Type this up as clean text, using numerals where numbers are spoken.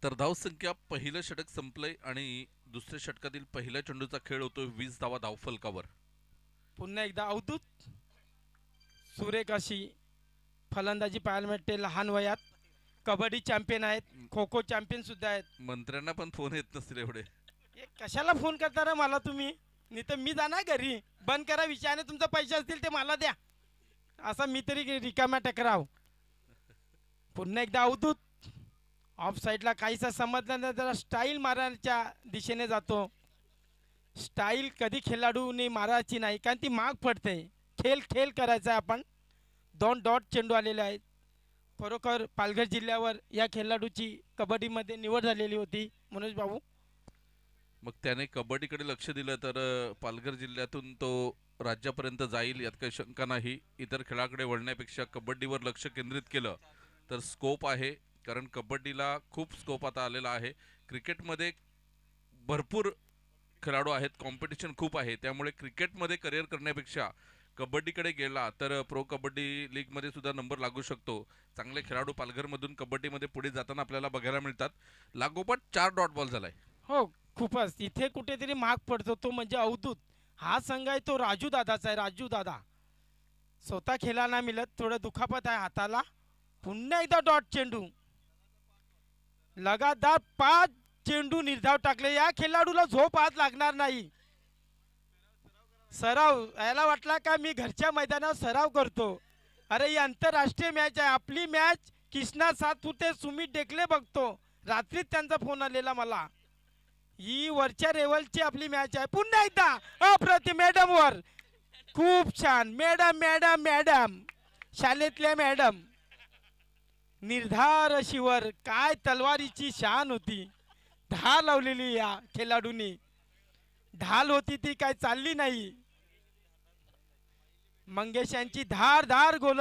तर धावसंख्या पहिलं षटक संपलंय आणि दुसऱ्या षटकातील पहिल्या चेंडूचा खेळ होतोय 20 धावा धावफलकावर. पुन्हा एकदा अवधूत सुरेख अशी फलंदाजी पाहायला मिळते. लहान वयात कबड्डी चॅम्पियन आहेत, खो खो चॅम्पियन सुद्धा आहेत. मंत्र्यांना पण फोन येत नसतील एवढे. हे कशाला फोन करता रे मला तुम्ही? नाही तर मी जाणार घरी. बंद करा विषयाने, तुमचे पैसे असतील ते मला द्या. असा मी तरी रिकाम्या टकराव. पुन्हा एकदा अवधूत ऑफ साईडला काहीसा समजलं नाही, जरा स्टाईल मारण्याच्या दिशेने जातो. स्टाईल कधी खेळाडूने मारायची नाही, कारण ती माग पडते. खेळ खेळ करायचा आपण. 2 डॉट चेंडू आलेले आहेत. खरोखर पालघर जिल्ह्यावर या खेळाडूची कबड्डीमध्ये निवड झालेली होती मनोज भाऊ. मग त्याने कबड्डीकडे लक्ष दिलं तर पालघर जिल्ह्यातून तो राज्यापर्यंत जाईल यात काही शंका नाही. इतर खेळाकडे वळण्यापेक्षा कबड्डीवर लक्ष केंद्रित केलं तर स्कोप आहे, कारण कबड्डीला खूप स्कोप आता आलेला आहे. क्रिकेटमध्ये भरपूर खेळाडू आहेत, कॉम्पिटिशन खूप आहे, त्यामुळे क्रिकेटमध्ये करिअर करण्यापेक्षा कबड्डीकडे गेला तर प्रो कबड्डी लीगमध्ये सुद्धा नंबर लागू शकतो. चांगले खेळाडू पालघरमधून कबड्डीमध्ये पुढे जाताना आपल्याला बघायला मिळतात. लागोपाठ 4 डॉट बॉल झालाय. हो, खूपच इथे कुठेतरी माग पडतो तो म्हणजे अवधूत. हा संघ आहे तो राजू दादाचा आहे. राजू दादा स्वतः खेळायला मिळत, थोडं दुखापत आहे हाताला. पुन्हा एकदा डॉट चेंडू. लगातार 5 चेंडू निर्धाव टाकले. या खेळाडूला झोप आज लागणार नाही. सराव याला वाटला का मी घरच्या मैदानावर सराव करतो. अरे ही आंतरराष्ट्रीय मॅच आहे. आपली मॅच कृष्णा सातपुते सुमित डेकले बघतो. रात्रीच त्यांचा फोन आलेला मला. ही वरच्या लेवलची आपली मॅच आहे. पुन्हा एकदा अप्रतिम मॅडम वर. खूप छान मॅडम मॅडम मॅडम शाळेतल्या मॅडम. निर्धार अशी वर. काय तलवारीची शान होती. ढाल लावलेली या खेळाडूंनी. ढाल होती ती काय चालली नाही. मंगेश यांची धार धार गोल